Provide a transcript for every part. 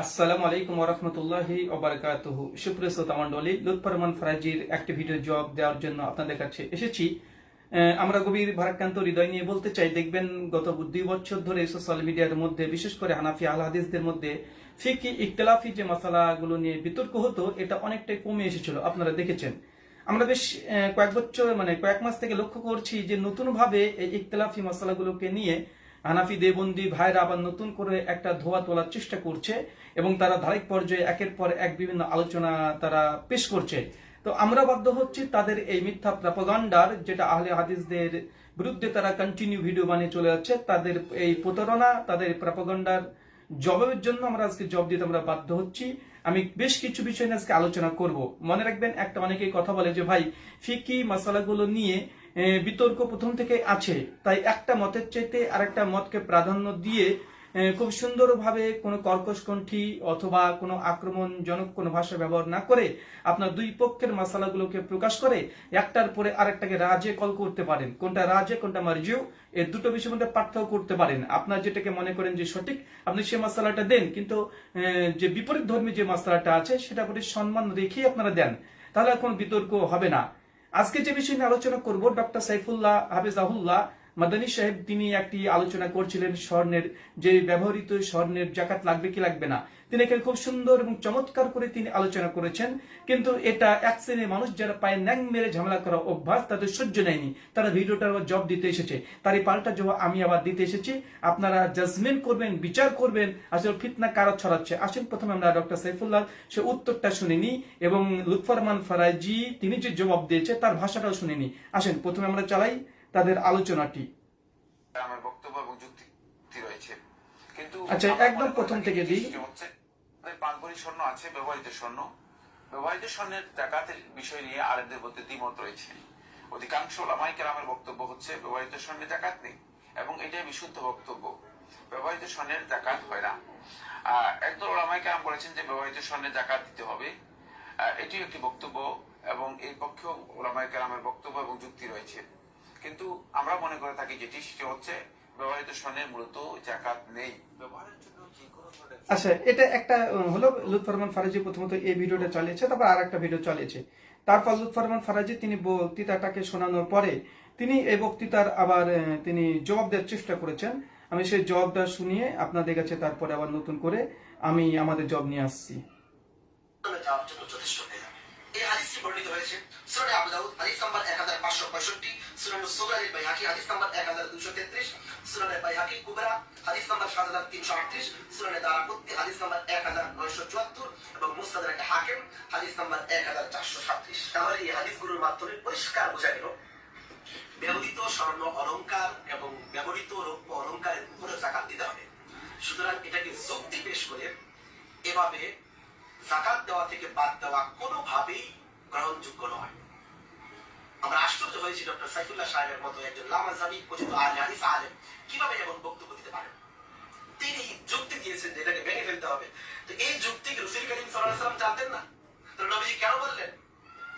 আসসালামু আলাইকুম ওয়া রাহমাতুল্লাহি ওয়া বারাকাতুহু। সুপ্রিয় শ্রোতা মণ্ডলী, লুৎফর রহমান ফরাজির একটি ভিডিও জবাব দেওয়ার জন্য আপনাদের কাছে এসেছি। আমরা গভীর ভারাক্রান্ত হৃদয় নিয়ে বলতে চাই, দেখবেন গত 2 বছর ধরে সোশ্যাল মিডিয়ার মধ্যে, বিশেষ করে হানাফি আল হাদিসদের মধ্যে ফিকি ইখতিলাফি যে মাসালাগুলো নিয়ে বিতর্ক হতো, এটা অনেকটাই কমে এসেছিল। আপনারা দেখেছেন, আমরা বেশ কয়েক মাস থেকে লক্ষ্য করছি যে নতুন ভাবে এই ইখতিলাফি মাসালাগুলোকে নিয়ে হানাফি দেবন্দি ভাইরা আবার নতুন করে একটা ধোয়া তোলার চেষ্টা করছে এবং তারা ধারাবাহিক পর্যায়ে একের পর এক বিভিন্ন আলোচনা তারা পেশ করছে। তো আমরা বাধ্য হচ্ছি তাদের এই মিথ্যা প্রপাগান্ডার, যেটা আহলে হাদিসদের বিরুদ্ধে তারা কন্টিনিউ ভিডিও বানিয়ে চলে যাচ্ছে, তাদের এই প্রতারণা, তাদের প্রপাগান্ডার জবাবের জন্য আমরা আজকে জবাব দিতে আমরা বাধ্য হচ্ছি। আমি বেশ কিছু বিষয় নিয়ে আজকে আলোচনা করব। মনে রাখবেন, একটা অনেকেই কথা বলে যে ভাই ফিকি মাসালাগুলো নিয়ে বিতর্ক প্রথম থেকে আছে, তাই একটা মতের চাইতে আরেকটা মতকে প্রাধান্য দিয়ে খুব সুন্দরভাবে কোনো কর্কশ কণ্ঠী অথবা কোনো আক্রমণজনক কোনো ভাষা ব্যবহার না করে আপনার দুই পক্ষের মাসালাগুলোকে প্রকাশ করে একটার পরে আরেকটাকে রাজে কল করতে পারেন, কোনটা রাজে কোনটা মার্জিউ, এর দুটো বিষয়ের মধ্যে পার্থক্য করতে পারেন। আপনার যেটাকে মনে করেন যে সঠিক, আপনি সে মাসালাটা দেন, কিন্তু যে বিপরীত ধর্মী যে মাসালাটা আছে সেটা প্রতি সম্মান রেখেই আপনারা দেন, তাহলে কোনো বিতর্ক হবে না। আজকে যে বিষয় নিয়ে আলোচনা করব, ডক্টর সাইফুল্লাহ হাফেজাহুল্লাহ মাদানী সাহেব তিনি একটি আলোচনা করছিলেন স্বর্ণের, যে ব্যবহৃত স্বর্ণের জাকাত লাগবে কি লাগবে না। তিনি এখানে খুব সুন্দর এবং চমৎকার করে তিনি আলোচনা করেছেন, কিন্তু এটা এক শ্রেণীর মানুষ যারা পায়ে ন্যাং মেরে ঝামেলা করা অভ্যাস, তাদের সহ্য নেয়নি, তারা ভিডিওটার জবাব দিতে এসেছে। তারই পাল্টা জবাব আমি আবার দিতে এসেছি। আপনারা জাজমেন্ট করবেন, বিচার করবেন আসলে ফিতনা কারা ছড়াচ্ছে। আসেন প্রথমে আমরা ডক্টর সাইফুল্লাহ সে উত্তরটা শুনিনি এবং লুৎফর রহমান ফরাজি তিনি যে জবাব দিয়েছে তার ভাষাটাও শুনিনি। আসেন প্রথমে আমরা চালাই তাদের আলোচনাটি। আমার বক্তব্য এবং যুক্তি রয়েছে, কিন্তু আচ্ছা একদম প্রথম থেকে দিই। পাঁচবড়ি স্বর্ণ আছে, ব্যবহৃত স্বর্ণের জাকাতের বিষয় নিয়ে আলেমদের মধ্যে দ্বিমত রয়েছে। অধিকাংশ ওলামায়ে কেরামের বক্তব্য হচ্ছে ব্যবহৃত স্বর্ণের জাকাত নেই, এবং এটাই বিশুদ্ধ বক্তব্য, ব্যবহৃত স্বর্ণের জাকাত হয় না। একদল ওলামায়ে কেরাম বলেছেন যে ব্যবহৃত স্বর্ণের জাকাত দিতে হবে, এটিও একটি বক্তব্য, এবং এই পক্ষেও ওলামায়ে কেরামের বক্তব্য এবং যুক্তি রয়েছে। কিন্তু আমরা মনে করে থাকি যেটি সেটা হচ্ছে ব্যবহৃত স্বর্ণের মূলত জাকাত নেই, ব্যবহারের জন্য যে কোনো ধরনের। আচ্ছা, এটা একটা হলো লুৎফর রহমান ফরাজি প্রথমত এই ভিডিওটা চালিয়েছে, তারপর আর একটা ভিডিও চালিয়েছে। তারপর লুৎফর রহমান ফরাজি তিনি বক্তৃতাটাকে শোনানোর পরে তিনি এই বক্তৃতার আবার তিনি জবাব দেওয়ার চেষ্টা করেছেন। আমি সেই জবাবটা শুনিয়ে আপনাদের কাছে তারপরে আবার নতুন করে আমি আমাদের জবাব নিয়ে আসছি। এই হাদিসটি বর্ণিত হয়েছে সূরা আবুল হাদিস নাম্বার 1565, সূরা সুগার বাইহাকি হাদিস নাম্বার 1233, সূরা বাইহাকি কুবরা হাদিস নাম্বার 7338, সূরা দারাকুতনি হাদিস নাম্বার 1974 এবং মুস্তাদরাক হাকিম হাদিস নাম্বার 1437। তাহলে এই হাদিসগুলোর মাধ্যমে পরিষ্কার বোঝা গেল ব্যবহৃত স্বর্ণ অলংকার এবং ব্যবহৃত রৌপ্য অলংকারের উপরে যাকাত দিতে হবে। সুতরাং এটাকে যুক্তি পেশ করে এভাবে যাকাত দেওয়া থেকে বাদ দেওয়া কোনোভাবেই গ্রহণযোগ্য নয়। আমরা আশ্চর্য হয়েছি ডক্টর সাইফুল্লাহ সাহেবের মতো একজন লামাজাবি পরিচিত হাদিস আলেম কিভাবে এমন বক্তব্য দিতে পারেন। তিনি যুক্তি দিয়েছেন যে এটাকে ভেঙে ফেলতে হবে। তো এই যুক্তি কি রাসূল করিম সাল্লাল্লাহু আলাইহি ওয়াসাল্লাম জানতেন না? তো নবীজি কেন বললেন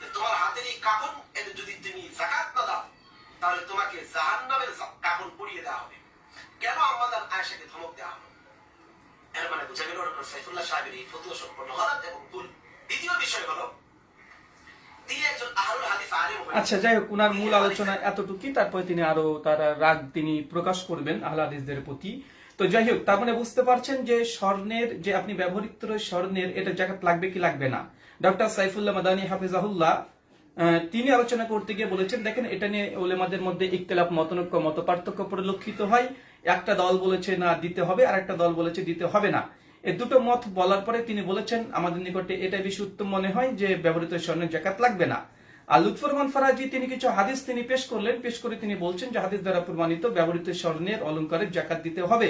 যে তোমার হাতের এই কাফন এতে যদি তুমি যাকাত না দাও তাহলে তোমাকে জাহান্নামের কাফন পরিয়ে দেওয়া হবে? কেন আম্মাজান আয়েশাকে ধমক দেওয়া হলো? এর মানে বুঝা গেল ডক্টর সাইফুল্লাহ সাহেবের এই ফতোয়া সম্পূর্ণ গলত এবং ভুল। দ্বিতীয় বিষয় হলো তিনি একজন আহলুল হাদিস আলেম। আচ্ছা যাই হোক, উনার মূল আলোচনা এতটুকুই, তারপরে তিনি আরো তার রাগ তিনি প্রকাশ করবেন আহলে হাদিসদের প্রতি। তো যাই হোক, তার মানে বুঝতে পারছেন যে স্বর্ণের যে আপনি ব্যবহৃত স্বর্ণের এটা জাকাত লাগবে কি লাগবে না। ডক্টর সাইফুল্লাহ মাদানী হাফেজাহুল্লাহ তিনি আলোচনা করতে গিয়ে বলেছেন, দেখেন এটা নিয়ে উলেমাদের মধ্যে ইখতিলাফ মত পার্থক্য পরিলক্ষিত হয়। একটা দল বলেছে না দিতে হবে, আর একটা দল বলেছে দিতে হবে না। এই দুটো মত বলার পরে তিনি বলেছেন আমাদের নিকটে এটা বেশি উত্তম মনে হয় যে ব্যবহৃত স্বর্ণের জাকাত লাগবে না। আর লুৎফর রহমান ফরাজি তিনি কিছু হাদিস তিনি পেশ করলেন, পেশ করে তিনি বলছেন যে হাদিস দ্বারা প্রমাণিত ব্যবহৃত স্বর্ণের অলংকারের জাকাত দিতে হবে।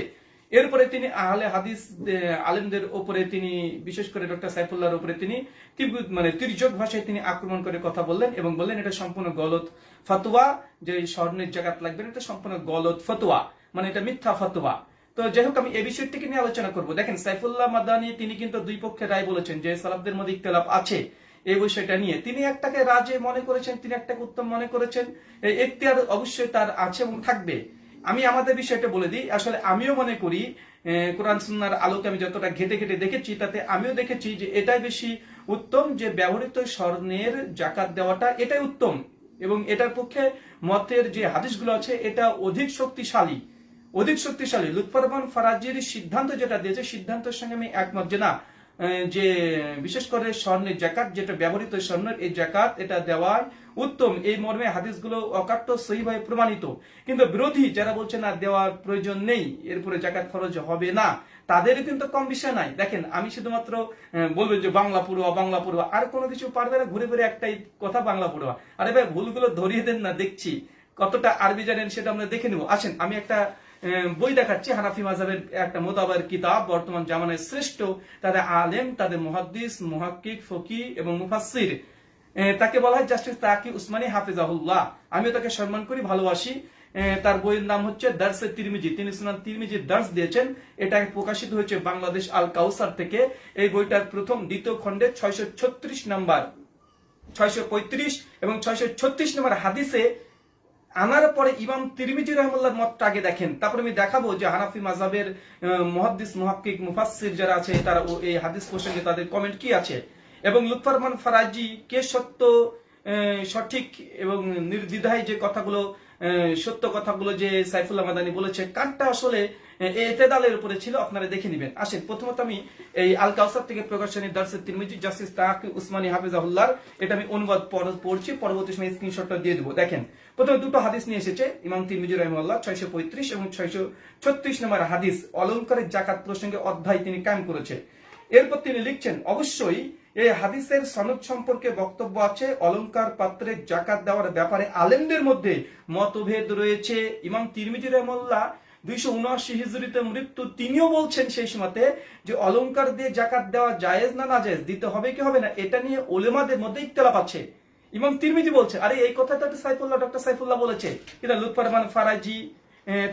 এরপরে তিনি আহলে হাদিস আলেমদের উপরে তিনি বিশেষ করে ডক্টর সাইফুল্লাহর উপরে তিনি তির্যক ভাষায় তিনি আক্রমণ করে কথা বললেন এবং বললেন এটা সম্পূর্ণ গলত ফতোয়া, যে স্বর্ণের জাকাত লাগবে না, এটা সম্পূর্ণ গলত ফতোয়া, মানে এটা মিথ্যা ফতোয়া। তো যাই হোক, আমি এই বিষয়টিকে নিয়ে আলোচনা করবো। দেখেন সাইফুল্লাহ মাদানী তিনি কিন্তু দুই পক্ষের রায় বলেছেন যে সালাফদের মধ্যে ইখতিলাফ আছে এই বিষয়টা নিয়ে। তিনি একটাকে রাজে মনে করেছেন, তিনি একটাকে উত্তম মনে করেছেন। এখতিয়ার অবশ্যই তার আছে এবং থাকবে। আমি আমাদের বিষয়টা বলে দিই। আসলে আমিও মনে করি কোরআন সুন্নাহর আলোকে আমি যতটা ঘেটে ঘেটে দেখেছি, তাতে আমিও দেখেছি যে এটাই বেশি উত্তম, যে ব্যবহৃত স্বর্ণের জাকাত দেওয়াটা এটাই উত্তম। এবং এটার পক্ষে মতের যে হাদিসগুলো আছে এটা অধিক শক্তিশালী। লুৎফর রহমান ফারাজির সিদ্ধান্ত যেটা দিয়েছে, সিদ্ধান্তের সঙ্গে আমি একমত যে না, যে বিশেষ করে স্বর্ণের জাকাত, যেটা ব্যবহৃত স্বর্ণের এই জাকাত, এটা দেওয়া উত্তম। এই মর্মে হাদিসগুলো অকাট্য সহিভাবে প্রমাণিত। কিন্তু বিরোধী যারা বলছে না দেওয়ার প্রয়োজন নেই, এরপরে জাকাত খরচ হবে না, তাদেরও কিন্তু কম বিষয় নাই। দেখেন, আমি শুধুমাত্র বলবো যে বাংলা পড়ুয়া, আর কোনো কিছু পারবে না, ঘুরে ঘুরে একটাই কথা, বাংলা পড়ুয়া। আরে ভাই, ভুলগুলো ধরিয়ে দেন না, দেখছি কতটা আরবি জানেন সেটা আমরা দেখে নেব। আসেন, আমি একটা বই দেখাচ্ছি, হানাফি মাযহাবের একটা মোতাবার কিতাব, বর্তমান জামানায় শ্রেষ্ঠ তাদের আলেম, তাদের মুহাদ্দিস, মুহাক্কিক, ফকি এবং মুফাসসির, তাকে বলা হয় জাস্টিস তাকি উসমানী হাফিজাহুল্লাহ। আমিও তাকে সম্মান করি, ভালোবাসি। তার বইয়ের নাম হচ্ছে দার্সে তিরমিজি। তিনি সুনান তিরমিজির দার্স দিয়েছেন। এটা প্রকাশিত হয়েছে বাংলাদেশ আল কাউসার থেকে। এই বইটার প্রথম দ্বিতীয় খণ্ডে 636 নম্বর, 635 এবং 636 নম্বর হাদিসে আনার পরে ইমাম তিরমিজি রাহিমাহুল্লাহর মতটা আগে দেখেন, তারপরে আমি দেখাবো যে হানাফি মাযহাবের মুহাদ্দিস, মুহাক্কিক, মুফাসসির যারা আছে তারা এই হাদিস প্রসঙ্গে তাদের কমেন্ট কি আছে, এবং লুৎফর রহমান ফারাজি কে সত্য, সঠিক এবং নির্দ্বিধায় যে কথাগুলো, সত্য কথাগুলো যে সাইফুল্লাহ মাদানী বলেছে, কারটা আসলে এতেদালের উপরে ছিল, আপনারা দেখে নেবেন। আসেন, প্রথমত আমি এই আল কাউসার থেকে প্রকাশনী দার্সে তিরমিজি জাস্টিস তাকি উসমানী হাফিজাহুল্লাহ, এটা আমি অনুবাদ পড়ছি, পরবর্তী সময় স্ক্রিনশটটা দিয়ে দেবো। দেখেন, প্রথমে দুটো হাদিস নিয়ে এসেছে ইমাম তিরমিজি রাহিমাহুল্লাহ, 635 এবং 636 নম্বর হাদিস, অলংকারের জাকাত প্রসঙ্গে অধ্যায় তিনি কায়েম করেছে। এরপর তিনি লিখছেন, অবশ্যই এই হাদিসের সনদ সম্পর্কে বক্তব্য আছে। অলংকার পাত্রে জাকাত দেওয়ার ব্যাপারে আলেমদের মধ্যে মতভেদ রয়েছে। ইমাম তিরমিজি রাহিমাহুল্লাহ 279 হিজরিতে মৃত্যু, তিনিও বলছেন সেই সময়তে যে অলংকার দিয়ে জাকাত দেওয়া জায়েজ না নাজায়েজ, দিতে হবে কি হবে না, এটা নিয়ে উলেমাদের মধ্যে ইখতিলাফ আছে। ইমাম তিরমিজি বলছে, আরে এই কথাটা তো ডক্টর সাইফুল্লাহ বলেছে, কিন্তু লুৎফর রহমান ফারাজি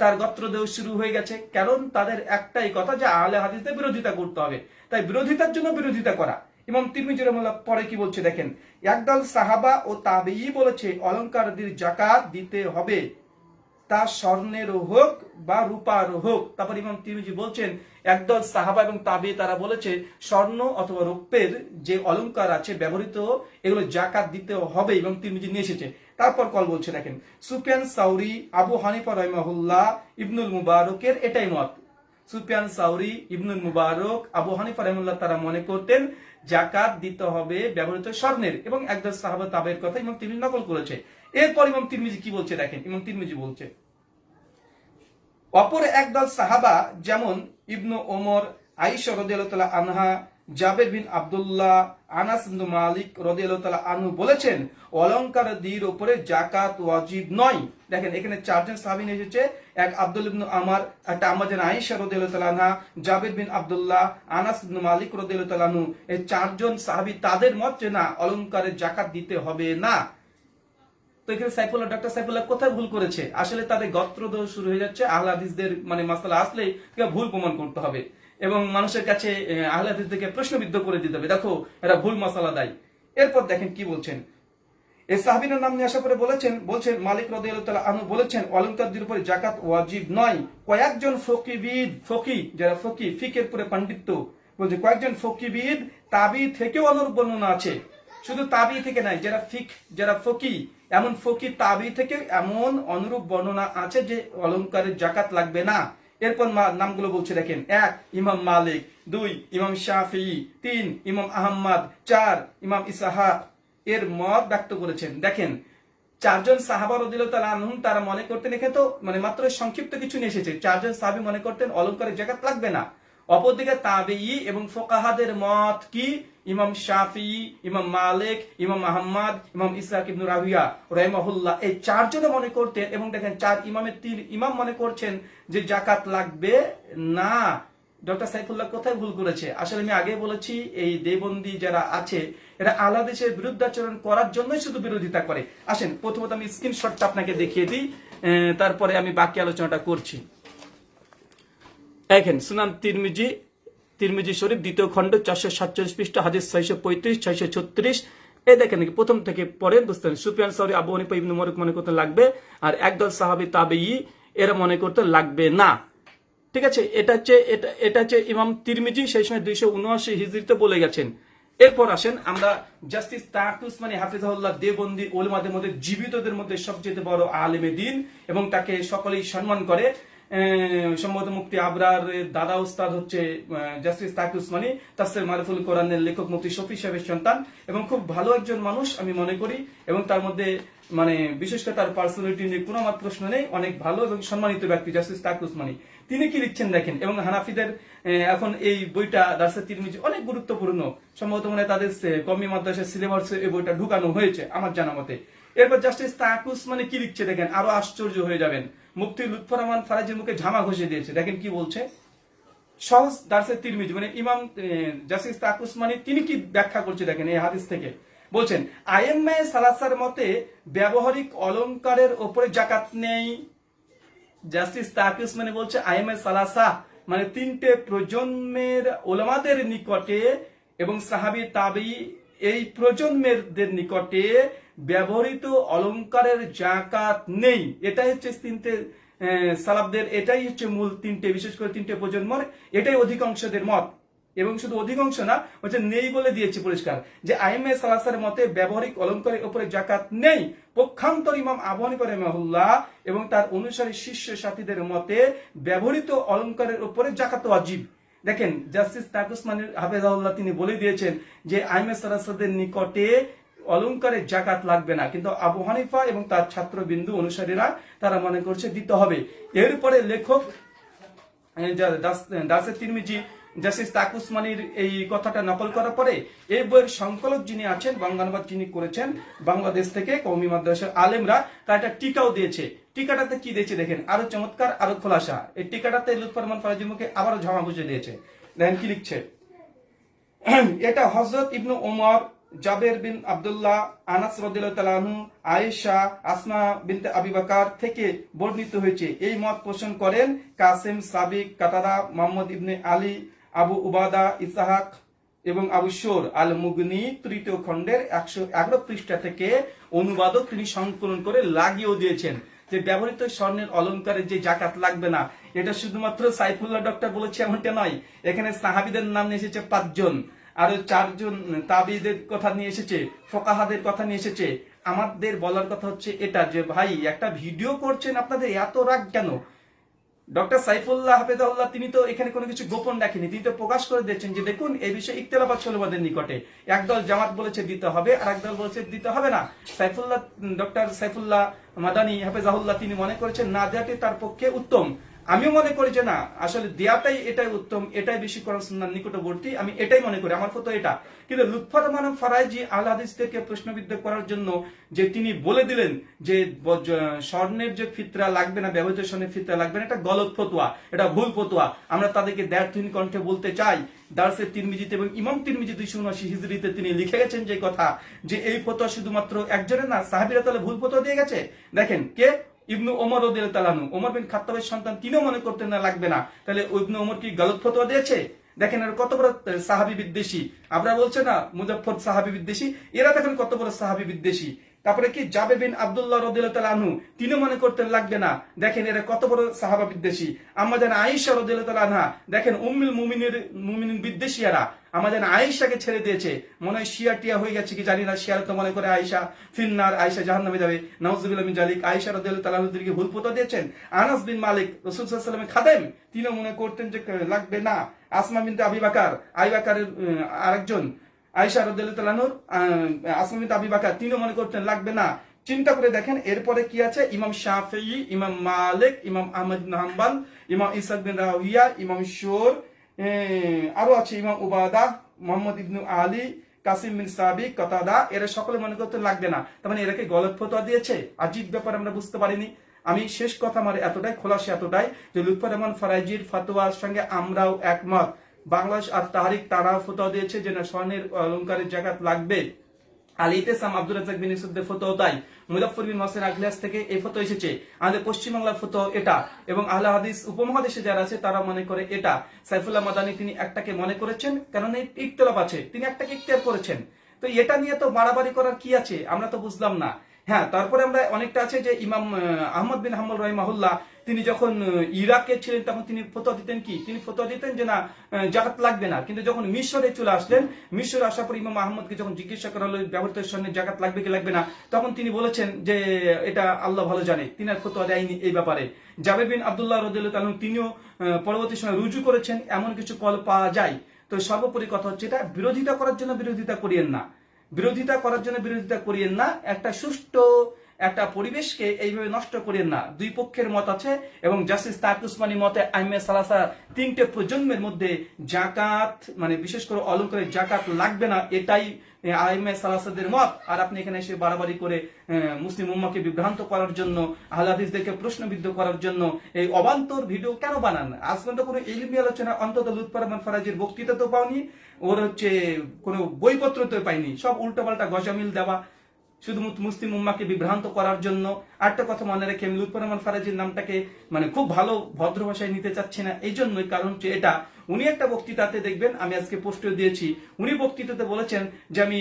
তার গোত্রদেহ শুরু হয়ে গেছে। কারণ তাদের একটাই কথা যে আহলে হাদিসদের বিরোধিতা করতে হবে, তাই বিরোধিতার জন্য বিরোধিতা করা। ইমাম তিরমিজি রাহিমাহুল্লাহ পরে কি বলছে দেখেন, একদল সাহাবা ও তাবেঈ বলেছে অলংকার দিয়ে জাকাত দিতে হবে, তা স্বর্ণের হোক বা রূপার হোক। তারপর ইমাম তিরমিজি বলছেন, একদল সাহাবা এবং তাবেঈ তারা বলেছে স্বর্ণ অথবা রৌপ্যের যে অলংকার আছে ব্যবহৃত, এগুলো জাকাত দিতে হবে, এবং তিরমিজি নিয়ে এসেছে। তারপর কল বলছে দেখেন, সুফিয়ান সাউরি, আবু হানিফা রাহিমাহুল্লাহ, ইবনুল মুবারকের এটাই মত। সুফিয়ান সাউরি, ইবনুল মুবারক, আবু হানিফা রাহিমাহুল্লাহ তারা মনে করতেন জাকাত দিতে হবে ব্যবহৃত স্বর্ণের, এবং একদল সাহাবা তাবেঈর কথা ইমাম তিরমিজি নকল করেছে। এরপর ইমাম তিরমিজি কি বলছে দেখেন, ইমাম তিরমিজি বলছে, অপর একদল সাহাবা যেমন ইবনু ওমর, আয়েশা রাদিয়াল্লাহু তাআলা আনহা, জাবের বিন আব্দুল্লাহ, আনাস বিন মালিক রাদিয়াল্লাহু তাআলা আনহু বলেছেন অলংকার দির উপরে জাকাত ওয়াজিব নয়। দেখেন, এখানে চারজন সাহাবী এসেছে, এক আব্দুল ইবনে আমার, একটা আম্মাজান আয়েশা রাদিয়াল্লাহু তাআলা আনহা, জাবের বিন আব্দুল্লাহ, আনাস বিন মালিক রাদিয়াল্লাহু তাআলা আনহু, এই চারজন সাহাবী তাদের মত যে না, অলংকারের জাকাত দিতে হবে না। তো এখানে ডক্টর সাইফুল্লাহ কোথায় ভুল করেছে? আসলে তাদের গোত্রদোষ শুরু হয়ে যাচ্ছে। আহলে হাদিসদের মানে মাসালা আসলে ভুল প্রমাণ করতে হবে এবং মানুষের কাছে আহলে হাদিসদেরকে প্রশ্নবিদ্ধ করে দিতে হবে, দেখো এরা ভুল মাসালা দেয়। এরপর দেখেন কি বলছেন, এই সাহাবীর নাম নিয়ে আসার পরে বলছেন মালিক রাদিয়াল্লাহু তাআলা আনহু বলেছেন অলংকারদের উপরে জাকাত ওয়াজিব নয়। কয়েকজন ফকি যারা ফিকের উপরে পাণ্ডিত্য বলছে, কয়েকজন ফকিবিদ তাবি থেকেও অনুরূপ বর্ণনা আছে। শুধু তাবি থেকে নাই, যারা ফকি, এমন ফকি তাবি থেকে এমন অনুরূপ বর্ণনা আছে যে অলংকারের জাকাত লাগবে না। এরপর নামগুলো বলছে দেখেন, 1 ইমাম মালিক, 2 ইমাম শাফিঈ, 3 ইমাম আহমদ, 4 ইমাম ইসহাক এর মত ব্যক্ত করেছেন। দেখেন, চারজন সাহাবা রাদিয়াল্লাহু তাআলা আনহুম তারা মনে করতেন, এখানে তো মানে মাত্র সংক্ষিপ্ত কিছু নিয়ে এসেছে, চারজন সাহাবী মনে করতেন অলংকারের জাকাত লাগবে না। অপরদিকে তাবেঈ এবং ফুকাহাদের মত কি, ইমাম শাফিঈ, ইমাম মালিক, ইমাম আহমদ, ইমাম ইসহাক ইবনে রাহুয়া রাহিমাহুল্লাহ, এই চারজনে মনে করতেন, এবং দেখেন 4 ইমামের 3 ইমাম মনে করছেন যে জাকাত লাগবে না। ডক্টর সাইফুল্লাহ কোথায় ভুল করেছে? আসলে আমি আগে বলেছি, এই দেবন্দী যারা আছে এরা আহলে হাদিসের বিরুদ্ধাচরণ করার জন্যই শুধু বিরোধিতা করে। আসেন, প্রথমত আমি স্ক্রিনশটটা আপনাকে দেখিয়ে দিই, তারপরে আমি বাকি আলোচনাটা করছি। দেখেন, সুনান তিরমিজি শরীফ দ্বিতীয় খণ্ড 447 পৃষ্ঠা, হাদিস 635, 636। এই দেখেন, প্রথম থেকে পড়েন বুঝতেন। সুফিয়ান সাউরি, আবু হানিফা, ইবনে মুবারক মনে করতে লাগবে, আর একদল সাহাবী তাবেঈ এরা মনে করতে লাগবে না। ঠিক আছে, এটা হচ্ছে ইমাম তিরমিজি সেই সময় 279 হিজরিতে বলে গেছেন। এরপর আসেন আমরা জাস্টিস তাকি উসমানী হাফিজাহুল্লাহ দেওবন্দি উলামাদের মধ্যে জীবিতদের মধ্যে সবচেয়ে বড় আলেমে দ্বীন এবং তাকে সকলেই সম্মান করে। সম্ভবত মুফতি আবরার দাদা উস্তাদ হচ্ছে জাস্টিস তাকি উসমানী, তাফসীর মারিফুল কোরআনের লেখক মুফতি শফি সাহেবের সন্তান এবং খুব ভালো একজন মানুষ আমি মনে করি। এবং তার মধ্যে মানে বিশেষ করে তার পার্সোনালিটি নিয়ে কোনো আমার প্রশ্ন নেই, অনেক ভালো এবং সম্মানিত ব্যক্তি জাস্টিস তাকি উসমানী। তিনি কি লিখছেন দেখেন। এবং হানাফিদের এখন এই বইটা দারসে তিরমিজি অনেক গুরুত্বপূর্ণ, সম্ভবত মানে তাদের কওমি মাদ্রাসার সিলেবাসে এই বইটা ঢুকানো হয়েছে আমার জানা মতে। এরপর জাস্টিস তাকি উসমানী কি লিখছে দেখেন, আরো আশ্চর্য হয়ে যাবেন। মুফতি লুৎফর রহমান ফারাজির মুখে ঝামা ঘষে দিয়েছে, দেখেন কি বলছে। সহজ দারসে তিরমিজি মানে ইমাম জাস্টিস তাকি উসমানী তিনি কি ব্যাখ্যা করছে দেখেন এই হাদিস থেকে। বলছেন আইএমএ সালাসার মতে ব্যবহারিক অলংকারের উপরে যাকাত নেই। জাস্টিস তাকি উসমানী বলছে আইএমএ সালাসা মানে 3টে প্রজন্মের ওলামাদের নিকটে এবং সাহাবী তাবি এই প্রজন্মের নিকটে ব্যবহৃত অলংকারের যাকাত নেই। এটাই হচ্ছে 3টে সালাফদের, এটাই হচ্ছে মূল 3টে, বিশেষ করে 3টে প্রজন্মের এটাই অধিকাংশদের মত। এবং শুধু অধিকাংশ না, হচ্ছে নেই বলে দিয়েছে পরিষ্কার যে আইএমএ সালাসার মতে ব্যবহারিক অলংকারের উপরে যাকাত নেই। পক্ষান্তর ইমাম আবু হানিফা রাহিমাহুল্লাহ এবং তার অনুসারী শিষ্য সাথীদের মতে ব্যবহৃত অলংকারের উপরে যাকাত ওয়াজিব। দেখেন জাস্টিস তাকি উসমানী হাফিজাহুল্লাহ তিনি বলে দিয়েছেন যে আইএমএ সালাসাদের নিকটে অলংকারের জাকাত লাগবে না, কিন্তু আবু হানিফা এবং তার ছাত্রবিন্দু অনুসারীরা তারা মনে করছে দিতে হবে। এরপরে লেখক দারসে তিরমিজি জাস্টিস তাকি উসমানীর এই কথাটা নকল করার পরে এই বইয়ের সংকলক যিনি আছেন, বাংলানুবাদ যিনি করেছেন বাংলাদেশ থেকে কওমি মাদ্রাসার আলেমরা, তার একটা টিকাও দিয়েছে। টিকাটাতে কি দিয়েছে দেখেন, আরো চমৎকার আরো খোলাসা। এই টিকাটাতে লুৎফর রহমান ফারাজির মুখে আবারও ঝামা বুঝে দিয়েছে। দেখেন কি লিখছে, এটা হযরত ইবনে ওমর, জাবের বিন আব্দুল্লাহ, আনাস রাদিয়াল্লাহু তাআলা আনহু, আয়েশা, আসমা বিনতে আবি বকর থেকে বর্ণিত হয়েছে। এই মত পোষণ করেন কাসিম, সাবিক, কাতাদা, মুহাম্মদ ইবনে আলী, আবু উবাদা, ইসহাক এবং আবু শুর আল মুগনি 3য় খণ্ডের 111 পৃষ্ঠা থেকে অনুবাদক তিনি সংকলন করে লাগিয়েও দিয়েছেন যে ব্যবহৃত স্বর্ণের অলংকারের যে জাকাত লাগবে না। এটা শুধুমাত্র সাইফুল্লাহ ডক্টর বলেছে এমনটা নয়, এখানে সাহাবীদের নাম নিয়ে এসেছে 5 জন, আরো 4 জন তাবিদের কথা নিয়ে এসেছে, ফোকাহাদের কথা নিয়ে এসেছে। আমাদের বলার কথা হচ্ছে এটা যে ভাই একটা ভিডিও করছেন আপনাদের এত রাগ কেন? ডক্টর সাইফুল্লাহ হাফিজাহুল্লাহ তিনি তো এখানে কোনো কিছু গোপন রাখেনি, তিনি তো প্রকাশ করে দিয়েছেন যে দেখুন এই বিষয়ে ইখতিলাফ ছিল আমাদের নিকটে। একদল জামাত বলেছে দিতে হবে আর একদল বলেছে দিতে হবে না। সাইফুল্লাহ ডক্টর সাইফুল্লাহ মাদানী হাফিজাহুল্লাহ তিনি মনে করেছেন না দেওয়াটি তার পক্ষে উত্তম। আমিও মনে করি যে না আসলে দেওয়াটাই এটাই উত্তম, এটাই বেশি কোরআন সুন্নাহর নিকটবর্তী, আমি এটাই মনে করি, আমার ফতো এটা। কিন্তু লুৎফর রহমান ফারাজি আহলে হাদিসদেরকে প্রশ্নবিদ্ধ করার জন্য যে তিনি বলে দিলেন যে স্বর্ণের যে ফিতরা লাগবে না, ব্যবহৃত স্বর্ণের ফিতরা লাগবে না, এটা গলত ফতোয়া, এটা ভুল ফতোয়া। আমরা তাদেরকে দ্ব্যর্থহীন কণ্ঠে বলতে চাই দারসে তিরমিজিতে এবং ইমাম তিরমিজি 279 হিজরিতে তিনি লিখে গেছেন যে কথা যে এই ফতোয়া শুধুমাত্র একজনের না, সাহাবীরা তাহলে ভুল ফতোয়া দিয়ে গেছে। দেখেন কে, ইবনু ওমর রাদিয়াল্লাহু তাআলা আনহু, ওমর বিন খাত্তাবের সন্তান, তিনিও মনে করতেন না লাগবে না, তাহলে ইবনু ওমর কি গলত ফতোয়া দিয়েছে? দেখেন আর কত বড় সাহাবী বিদ্বেষী। আমরা বলছে না মুজাফফর সাহাবী বিদ্বেষী, এরা দেখেন কত বড় সাহাবী বিদ্বেষী। তারপরে কি জাবে বিন আব্দুল্লাহ রাদিয়াল্লাহু তাআলা আনহু, তিনি মনে করতেন লাগবে না, দেখেন এরা কত বড় সাহাবা বিদ্বেষী। আম্মা জান আয়েশা রাদিয়াল্লাহু তাআলা আনহা, দেখেন উম্মুল মুমিনিন বিদ্বেষী এরা। আম্মা জান আয়েশাকে ছেড়ে দিয়েছে, মনে হয় শিয়া টিয়া হয়ে গেছে কি জানি না, শিয়ারা তো মনে করে আয়েশা ফিন্নার, আয়েশা জাহান্নামে যাবে, নাউজুবিল্লাহ মিন জালিক। আয়েশা রাদিয়াল্লাহু তাআলা আনহাকে ভুল ফতোয়া দিয়েছেন। আনাস বিন মালিক রাসূল সাল্লাল্লাহু আলাইহি ওয়াসাল্লামের খাদেম, তিনিও মনে করতেন যে লাগবে না। আসমা বিনতে আবি বকর, আবু বকরের আরেকজন, আয়েশা রাদিয়াল্লাহু তাআলা আনহা, আসমা বিনতে আবি বকর, তিনিও মনে করতেন লাগবে না। চিন্তা করে দেখেন এরপরে কি আছে, ইমাম শাফিঈ, ইমাম মালিক, ইমাম আহমদ বিন হাম্বল, ইমাম ইসহাক বিন রাহুইয়া, ইমাম শুর, আরো আছে ইমাম উবাদা, মুহাম্মদ ইবনে আলী, কাসিম বিন সাবিক, কাতাদা, এরা সকলে মনে করতে লাগবে না। তার মানে এরাকে গলত ফতোয়া দিয়েছে। আজীব ব্যাপার, আমরা বুঝতে পারিনি। আমি শেষ কথা আমার এতটাই, খোলাসা এতটাই যে লুৎফর রহমান ফারাজির ফতোয়ার সঙ্গে আমরাও একমত। বাংলাদেশ আর তাহরিক তারাও ফতোয়া দিয়েছে যে না স্বর্ণের অলংকারের জাকাত লাগবে। আল ইতিসাম আব্দুল রাজ্জাক বিন ইউসুফদের ফতোয়া তাই, মুজাফফর বিন মোহসেন আগলিয়াস থেকে এই ফতোয়া এসেছে। আমাদের পশ্চিমবাংলার ফতোয়া এটা, এবং আহলে হাদিস উপমহাদেশে যারা আছে তারা মনে করে এটা। সাইফুল্লাহ মাদানী তিনি একটাকে মনে করেছেন, কারণ এই ইখতিলাফ আছে, তিনি একটাকে ইখতিয়ার করেছেন। তো এটা নিয়ে তো বাড়াবাড়ি করার কি আছে, আমরা তো বুঝলাম না। হ্যাঁ, তারপরে আমরা অনেকটা আছে যে ইমাম আহমদ বিন হাম্বল রাহিমাহুল্লাহ তিনি যখন ইরাকে ছিলেন তখন তিনি ফতোয়া দিতেন কি, তিনি ফতোয়া দিতেন যে না জাকাত লাগবে না। কিন্তু যখন মিশরে চলে আসলেন, মিশরে আসার পর ইমাম আহমদকে যখন জিজ্ঞাসা করা হলো ব্যবহৃত স্বর্ণের জাকাত লাগবে কি লাগবে না, তখন তিনি বলেছেন যে এটা আল্লাহ ভালো জানে, তিনি আর ফতোয়া দেয়নি এই ব্যাপারে। জাবে বিন আব্দুল্লাহ রাদিয়াল্লাহু তাআলা তিনিও পরবর্তী সময় রুজু করেছেন, এমন কিছু কল পাওয়া যায়। তো সর্বোপরি কথা হচ্ছে এটা বিরোধিতা করার জন্য বিরোধিতা করিয়েন না, বিরোধিতা করার জন্য বিরোধিতা করিয়েন না, একটা সুষ্ঠু একটা পরিবেশকে এইভাবে নষ্ট করিয়েন না। দুই পক্ষের মত আছে এবং জাস্টিস তাক উসমানী মতে আইমে সালাসা তিনটে প্রজন্মের মধ্যে জাকাত মানে বিশেষ করে অলংকারের জাকাত লাগবে না, এটাই আইমে সালাসাদের মত। আর আপনি এখানে এসে বাড়াবাড়ি করে মুসলিম উম্মাহকে বিভ্রান্ত করার জন্য, আহলে হাদিসদেরকে প্রশ্নবিদ্ধ করার জন্য এই অবান্তর ভিডিও কেন বানান? আজ পর্যন্ত কোনো ইলমি আলোচনা অন্তত লুৎফর রহমান ফারাজির বক্তৃতা তো পাওনি, ওর হচ্ছে কোনো বইপত্র তো পাইনি, সব উল্টোপাল্টা গজামিল দেওয়া শুধু মুসলিম উম্মাহকে বিভ্রান্ত করার জন্য। আরেকটা কথা মনে রেখে আমি লুৎফর রহমান ফারাজির নামটাকে মানে খুব ভালো ভদ্র ভাষায় নিতে চাচ্ছি না, এই জন্যই কারণ হচ্ছে এটা উনি একটা বক্তৃতাতে দেখবেন, আমি আজকে পোস্টে দিয়েছি, উনি বক্তৃতাতে বলেছেন যে আমি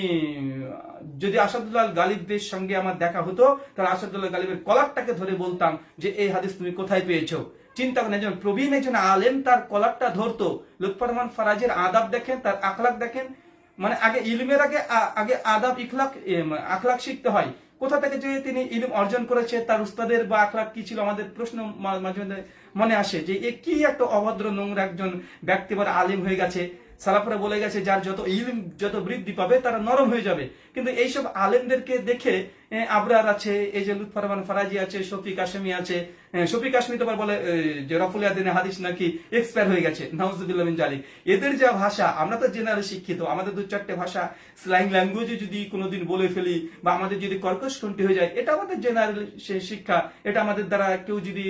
যদি আসাদুল্লাহ গালিবদের সঙ্গে আমার দেখা হতো তাহলে আসাদুল্লাহ গালিবের কলারটাকে ধরে বলতাম যে এই হাদিস তুমি কোথায় পেয়েছো। চিন্তা করেন, একজন প্রবীণ একজন আলেম তার কলারটা ধরতো। লুৎফর রহমান ফারাজের আদাব দেখেন, তার আখলাক দেখেন, মানে আগে ইলমের আগে আদাব আখলাক শিখতে হয়। কোথা থেকে যে তিনি ইলম অর্জন করেছে, তার উস্তাদের বা আখলাক কি ছিল, আমাদের প্রশ্ন মাঝে মাঝে মনে আসে যে এ কি একটা অভদ্র নোংরা একজন ব্যক্তি বা আলিম হয়ে গেছে। সালাফরা বলে গেছে যার যত ইলম যত বৃদ্ধি পাবে তারা নরম হয়ে যাবে। কিন্তু এইসব আলেমদেরকে দেখে আবরার আছে, এই যে লুৎফর রহমান ফারাজি আছে, শফিক কাশেমি আছে, শফিক কাশ্মীর তো আবার বলে যে রফুল ইয়াদিন হাদিস নাকি এক্সপায়ার হয়ে গেছে, নাউজুবিল্লাহ মিন জালিক। এদের যা ভাষা, আমরা তো জেনারেল শিক্ষিত, আমাদের দু চারটে ভাষা স্ল্যাং ল্যাঙ্গুয়েজে যদি কোনোদিন বলে ফেলি বা আমাদের যদি কর্কশ কণ্ঠী হয়ে যায়, এটা আমাদের জেনারেল শিক্ষা, এটা আমাদের দ্বারা কেউ যদি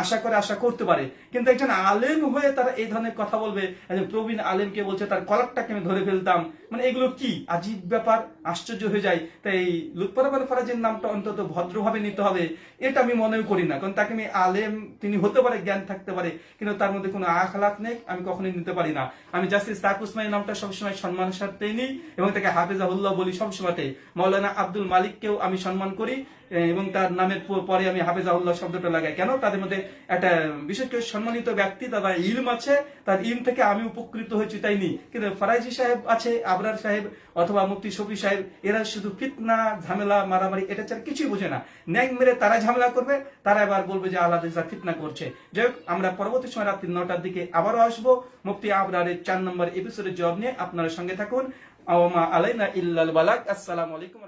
আশা করতে পারে। কিন্তু একজন আলেম হয়ে তারা এই ধরনের কথা বলবে, একজন প্রবীণ আলেমকে বলছে তার কলারটাকে আমি ধরে ফেলতাম, মানে এগুলো কি আজীব ব্যাপার, আশ্চর্য হয়ে যায়। তাই লুৎফর রহমান ফারাজের নামটা অন্তত ভদ্রভাবে নিতে হবে, এটা আমি মনেও করি না। কারণ তাকে আমি আলেম, তিনি হতে পারে, জ্ঞান থাকতে পারে, কিন্তু তার মধ্যে কোনো আখলাক নেই, আমি কখনোই নিতে পারি না। আমি জাস্টিস তাক উসমানীর নামটা সবসময় সম্মানের সাথেই নিই এবং তাকে হাফেজাহুল্লাহ বলি সবসময়তে। মাওলানা আব্দুল মালিককেও আমি সম্মান করি এবং তার নামের পরে আমি হাফেজাহুল্লাহ শব্দটা লাগাই। কেন? তাদের মধ্যে একটা বিশেষ করে সম্মানিত ব্যক্তি, তার ইলম আছে, তার ইলম থেকে আমি উপকৃত হয়েছি তাই নি। কিন্তু ফারাজি সাহেব আছে, আবরার সাহেব অথবা মুফতি শফি সাহেব, এরা শুধু ফিতনা ঝামেলা মারামারি এটা ছাড়া কিছুই বোঝে না। ন্যাং মেরে তারা ঝামেলা করবে, তারা এবার বলবে যে আল্লাহ ফিতনা করছে। যাই হোক, আমরা পরবর্তী সময় রাত্রি 9টার দিকে আবারও আসবো মুফতি আবরারের 4 নম্বর এপিসোডের জবাব নিয়ে। আপনারা সঙ্গে থাকুন। আওমা আলাইনা ইল্লাল বালাগ। আসসালামু আলাইকুম।